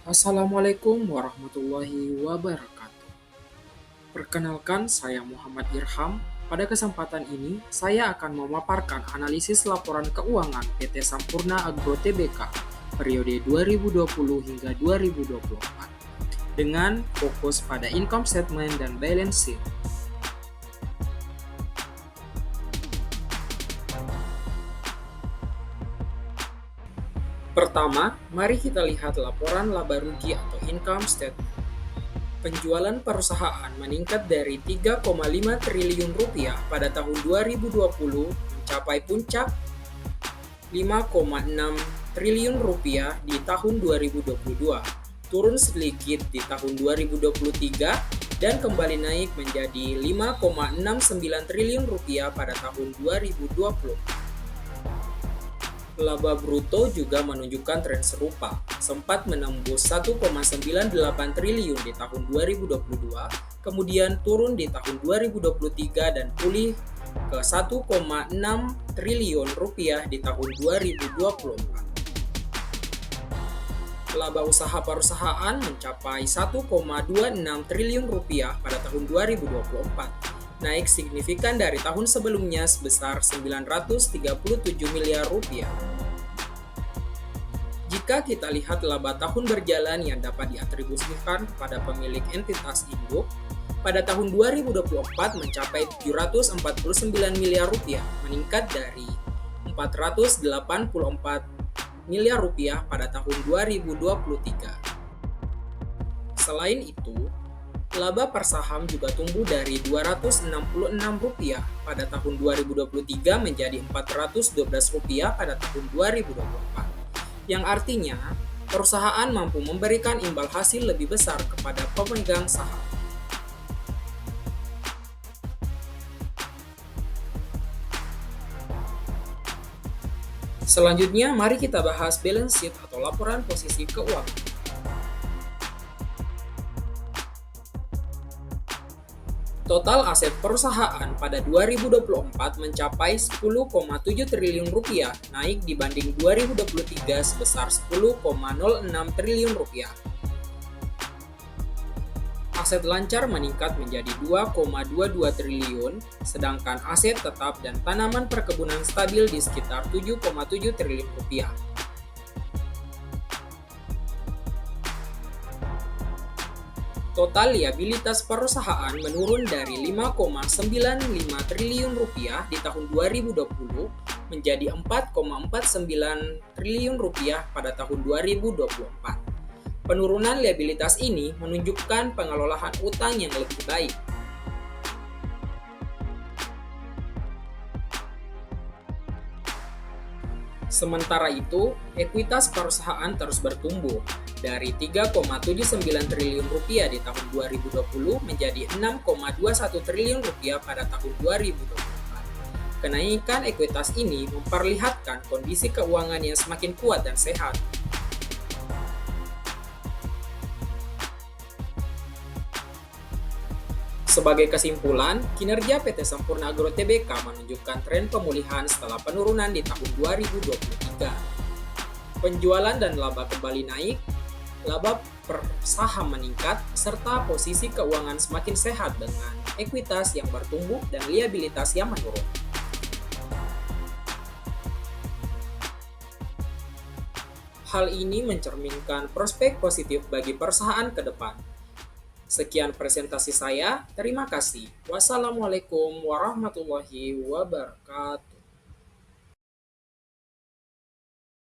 Assalamualaikum warahmatullahi wabarakatuh. Perkenalkan, saya Muhammad Irham. Pada kesempatan ini, saya akan memaparkan analisis laporan keuangan PT Sampurna Agro Tbk periode 2020 hingga 2024 dengan fokus pada income statement dan balance sheet. Pertama, mari kita lihat laporan laba rugi atau income statement. Penjualan perusahaan meningkat dari 3,5 triliun rupiah pada tahun 2020 mencapai puncak 5,6 triliun rupiah di tahun 2022, turun sedikit di tahun 2023 dan kembali naik menjadi 5,69 triliun rupiah pada tahun 2020. Laba bruto juga menunjukkan tren serupa, sempat menembus 1,98 triliun di tahun 2022, kemudian turun di tahun 2023 dan pulih ke 1,6 triliun rupiah di tahun 2024. Laba usaha perusahaan mencapai 1,26 triliun rupiah pada tahun 2024, naik signifikan dari tahun sebelumnya sebesar 937 miliar rupiah. Jika kita lihat laba tahun berjalan yang dapat diatribusikan pada pemilik entitas induk, pada tahun 2024 mencapai 749 miliar rupiah, meningkat dari 484 miliar rupiah pada tahun 2023. Selain itu, laba per saham juga tumbuh dari Rp266 pada tahun 2023 menjadi Rp412 pada tahun 2024, yang artinya perusahaan mampu memberikan imbal hasil lebih besar kepada pemegang saham. Selanjutnya, mari kita bahas balance sheet atau laporan posisi keuangan. Total aset perusahaan pada 2024 mencapai 10,7 triliun rupiah, naik dibanding 2023 sebesar 10,06 triliun rupiah. Aset lancar meningkat menjadi 2,22 triliun, sedangkan aset tetap dan tanaman perkebunan stabil di sekitar 7,7 triliun rupiah. Total liabilitas perusahaan menurun dari 5,95 triliun rupiah di tahun 2020 menjadi 4,49 triliun rupiah pada tahun 2024. Penurunan liabilitas ini menunjukkan pengelolaan utang yang lebih baik. Sementara itu, ekuitas perusahaan terus bertumbuh dari 3,79 triliun rupiah di tahun 2020 menjadi 6,21 triliun rupiah pada tahun 2024. Kenaikan ekuitas ini memperlihatkan kondisi keuangan yang semakin kuat dan sehat. Sebagai kesimpulan, kinerja PT Sampurna Agro Tbk menunjukkan tren pemulihan setelah penurunan di tahun 2023. Penjualan dan laba kembali naik, laba per saham meningkat, serta posisi keuangan semakin sehat dengan ekuitas yang bertumbuh dan liabilitas yang menurun. Hal ini mencerminkan prospek positif bagi perusahaan ke depan. Sekian presentasi saya, terima kasih. Wassalamualaikum warahmatullahi wabarakatuh.